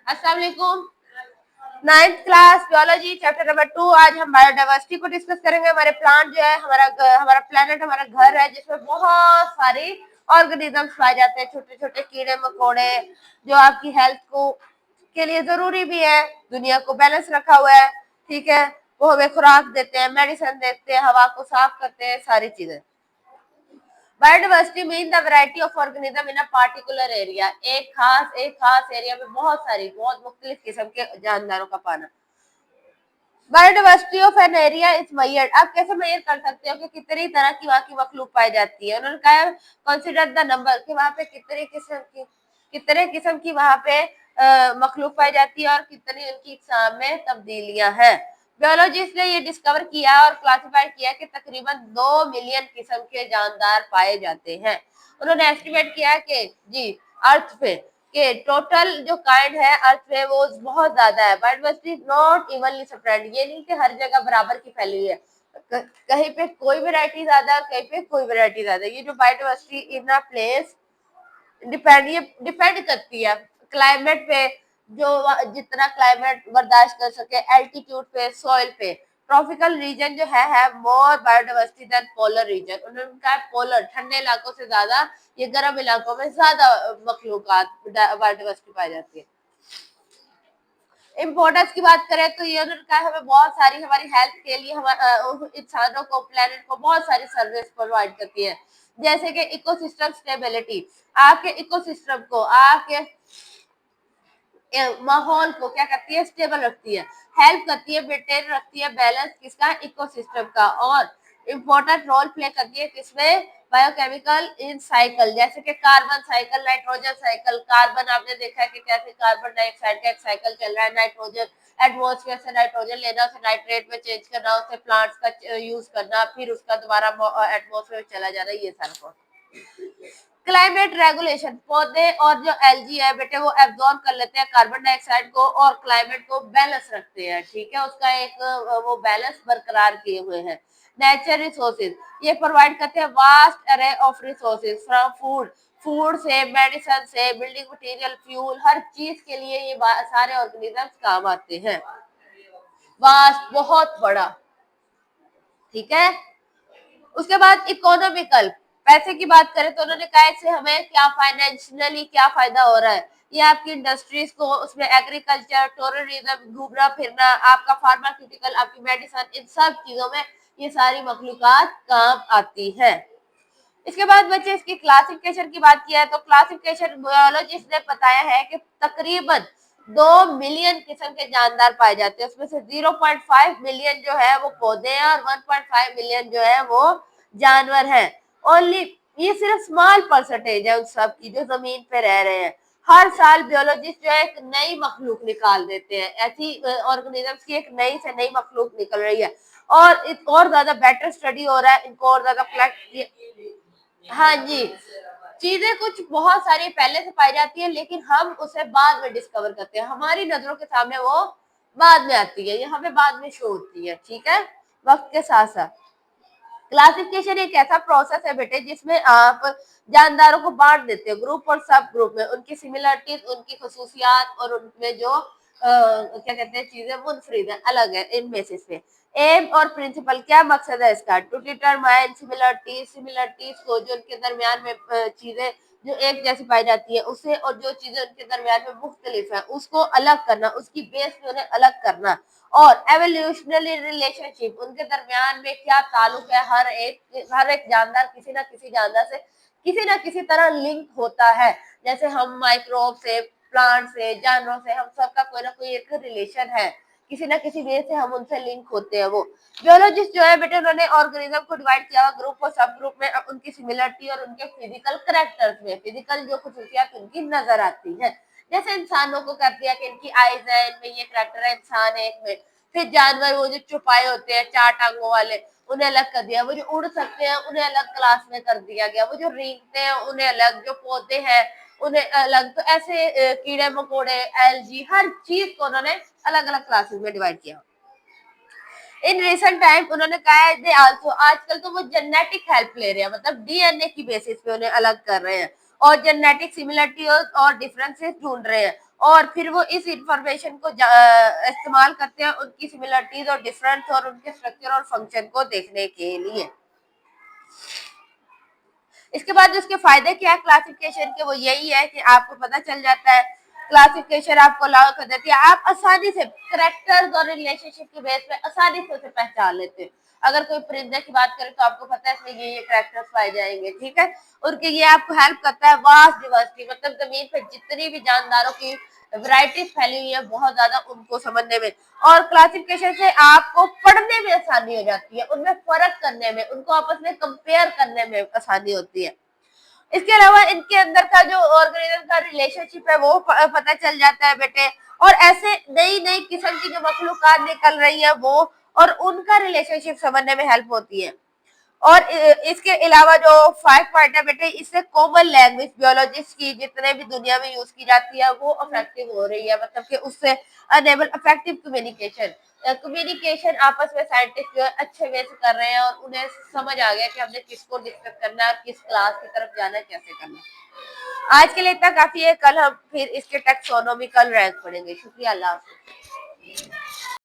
अस्सलाम वालेकुम। 9th class biology chapter number 2। आज हम बायोडाइवर्सिटी को डिस्कस करेंगे। हमारे प्लांट जो है, हमारा प्लेनेट हमारा घर है, जिसमें बहुत सारी ऑर्गेनिजम्स पाए जाते हैं, छोटे छोटे कीड़े मकोड़े, जो आपकी हेल्थ को के लिए जरूरी भी है। दुनिया को बैलेंस रखा हुआ है, ठीक है। वो हमें खुराक देते हैं, मेडिसिन देते हैं, हवा को साफ करते हैं, सारी चीजें। Biodiversity mean the variety of organism in a particular area. एक खास एरिया में बहुत मुख्तलिफ किस्म के जानदारों का पाना। Biodiversity of an area is measured. आप कैसे मेजर कर सकते हो कि कितनी तरह की वहाँ की मखलूक पाई जाती है? उन्होंने कहा कंसिडर द नंबर, कि वहाँ पे कितने किस्म की वहाँ पे मखलूक पाई जाती है और कितनी उनकी इकसाम में तब्दीलियां हैं। बियोलॉजिस्ट ने ये डिस्कवर किया और क्लासिफाई किया कि तकरीबन 2 मिलियन किस्म के जानदार पाए जाते हैं। उन्होंने एस्टिमेट किया कि जी अर्थ पे के टोटल जो काइंड है अर्थ पे वो बहुत ज्यादा है। Biodiversity is not evenly spread. ये नहीं कि हर जगह बराबर की फैली हुई है, कहीं पे कोई वैरायटी ज्यादा, कहीं पे कोई वैरायटी ज्यादा। ये जो biodiversity in a place depend करती है क्लाइमेट पे, जो जितना क्लाइमेट बर्दाश्त कर सके, एल्टीट्यूड पे, सॉइल पे। ट्रॉपिकल रीजन जो है मोर बायोडाइवर्सिटी देन पोलर रीजन। उन्होंने कहा पोलर ठंडे इलाकों से ज्यादा ये गर्म इलाकों में ज्यादा मखलूकात बायोडाइवर्सिटी पाई जाती है। इम्पोर्टेंस की बात करें तो ये उन्होंने कहा हमें बहुत सारी हमारी हेल्थ के लिए इंसानों को, प्लेनेट को बहुत सारी सर्विस प्रोवाइड करती है। जैसे कि इकोसिस्टम स्टेबिलिटी, आपके इकोसिस्टम को, आपके माहौल को क्या करती है? स्टेबल रखती है, हेल्प करती है, मेंटेन रखती है बैलेंस किसका? इकोसिस्टम का। और इम्पोर्टेंट रोल प्ले करती है किसमें? बायोकेमिकल इन साइकिल, जैसे कि carbon cycle, nitrogen cycle. Carbon आपने देखा है कि कैसे कार्बन डाइऑक्साइड का एक साइकिल चल रहा है, नाइट्रोजन एटमॉस्फेयर से नाइट्रोजन लेना, उसे नाइट्रेट में चेंज करना, उसे प्लांट्स का यूज करना, फिर उसका दोबारा एटमॉस्फेयर में चला जाना, ये सारा। क्लाइमेट रेगुलेशन, पौधे और जो एलजी है बेटे वो एब्जॉर्ब कर लेते हैं कार्बन डाइऑक्साइड को और क्लाइमेट को बैलेंस रखते हैं, ठीक है। उसका एक वो बैलेंस बरकरार किए हुए हैं। नेचर रिसोर्सेज, ये प्रोवाइड करते हैं वास्ट अरे ऑफ रिसोर्सेज फ्रॉम फूड से, मेडिसिन से, बिल्डिंग मटेरियल, फ्यूल, हर चीज के लिए ये सारे ऑर्गेनिजम्स काम आते हैं। वास्ट, बहुत बड़ा, ठीक है। उसके बाद इकोनॉमिकल, पैसे की बात करें तो उन्होंने कहा इससे हमें क्या फाइनेंशियली क्या फायदा हो रहा है। ये आपकी इंडस्ट्रीज को, उसमें एग्रीकल्चर, टूरिज्म, घूमना फिरना, आपका फार्मास्यूटिकल, आपकी मेडिसिन, इन सब चीजों में ये सारी मखलूकात काम आती है। इसके बाद बच्चे इसकी क्लासिफिकेशन की बात किया है तो क्लासिफिकेशन बायोलॉजिस्ट ने बताया है कि तकरीबन 2 मिलियन किस्म के जानदार पाए जाते हैं। उसमें से 0.5 मिलियन जो है वो पौधे हैं और 1.5 मिलियन जो है वो जानवर हैं। ओनली ये सिर्फ स्मॉल परसेंटेज है उन सब की जो जमीन पे रह रहे हैं। हर साल बियोलॉजिस्ट जो है एक नई मखलूक निकाल देते हैं, ऐसी ऑर्गेनिजम्स की एक नई से नई मखलूक निकल रही है और ज्यादा बेटर स्टडी हो रहा है, इनको और ज्यादा कलेक्ट। हाँ जी, चीजें कुछ बहुत सारी पहले से पाई जाती है लेकिन हम उसे बाद में डिस्कवर करते हैं, हमारी नजरों के सामने वो बाद में आती है, ये हमें बाद में शो होती है, ठीक है, वक्त के साथ साथ। क्लासिफिकेशन एक ऐसा प्रोसेस है बेटे जिसमें आप जानदारों को बांट देते हो ग्रुप और सब ग्रुप में, उनकी सिमिलरिटीज, उनकी खसूसियात और उनमें जो क्या कहते हैं चीजें मुनफरिद है, अलग है इन बेसिस पे। एम और प्रिंसिपल, क्या मकसद है इसका? टू डिटरमाइन सिमिलरिटीज को, जो उनके दरमियान में चीजें जो एक जैसी पाई जाती है उससे, और जो चीजें उनके दरमियान में मुख्तलिफ है उसको अलग करना, उसकी बेस पे उन्हें अलग करना। और एवोल्यूशनरी रिलेशनशिप, उनके दरमियान में क्या ताल्लुक है, हर एक जानदार किसी ना किसी जानदार से किसी ना किसी तरह लिंक होता है। जैसे हम माइक्रोब से, प्लांट से, जानवरों से, हम सबका कोई ना कोई एक रिलेशन है, किसी ना किसी वे से हम उनसे लिंक होते हैं। वो बियोलॉजिस्ट जो है बेटे उन्होंने ऑर्गेनिज्म को डिवाइड किया हुआ ग्रुप और सब ग्रुप में, उनकी सिमिलरिटी और उनके फिजिकल करेक्टर्स में, फिजिकल जो खसूसियात उनकी नजर आती है। जैसे इंसानों को कर दिया कि इनकी आईज है, इनमें ये करेक्टर है, इंसान है एक में। फिर जानवर वो जो छुपाए होते हैं 4 टांगों वाले, उन्हें अलग कर दिया। वो जो उड़ सकते हैं उन्हें अलग क्लास में कर दिया गया। वो जो रेंगते हैं उन्हें अलग, जो पौधे हैं उन्हें अलग। तो ऐसे कीड़े मकोड़े, एलजी, हर चीज को उन्होंने अलग अलग क्लासेस में डिवाइड किया। इन रिसेंट टाइम उन्होंने कहा है दे आल्सो, आजकल तो वो जेनेटिक हेल्प ले रहे हैं, मतलब डीएनए की बेसिस पे उन्हें अलग कर रहे हैं और जेनेटिक सिमिलरिटी और डिफरेंसेस ढूंढ रहे हैं और फिर वो इस इंफॉर्मेशन को इस्तेमाल करते हैं उनकी सिमिलरिटीज और डिफरेंस और उनके स्ट्रक्चर और फंक्शन को देखने के लिए। इसके बाद जो इसके फायदे क्या है क्लासिफिकेशन के, वो यही है कि आपको पता चल जाता है, क्लासिफिकेशन आपको अलाउ कर देती है, आप आसानी से करेक्टर्स और रिलेशनशिप के बेस पे आसानी से उसे पहचान लेते हैं। अगर कोई परिंदे की बात करें तो आपको पता है इसमें ये करेक्टर्स पाए जाएंगे, ठीक है। उनके ये आपको हेल्प करता है वास्ट डिवर्सिटी, मतलब जमीन पे जितनी भी जानदारों की वैरायटीज फैली हुई है बहुत ज्यादा, उनको समझने में और क्लासिफिकेशन से आपको पढ़ने में आसानी हो जाती है, उनमें फर्क करने में, उनको आपस में कंपेयर करने में आसानी होती है। इसके अलावा इनके अंदर का जो ऑर्गेनिज्म का रिलेशनशिप है वो पता चल जाता है बेटे, और ऐसे नई नई किस्म की जो मखलूकात निकल रही है वो और उनका रिलेशनशिप समझने में हेल्प होती है। और इसके अलावा जो 5 पॉइंट है बेटे, इससे कॉमन लैंग्वेज बियोलॉजिस्ट की जितने भी दुनिया में यूज की जाती है वो इफेक्टिव हो रही है, मतलब कि उससे अनेबल इफेक्टिव कम्युनिकेशन, कम्युनिकेशन आपस में साइंटिस्ट जो है अच्छे वे से कर रहे हैं और उन्हें समझ आ गया कि हमने किसको डिस्कस करना है और किस क्लास की तरफ जाना है, कैसे करना है। आज के लिए इतना काफी है, कल हम फिर इसके टेक्सोनोमिकल रैंक पढ़ेंगे। शुक्रिया, अल्लाह हाफिज़।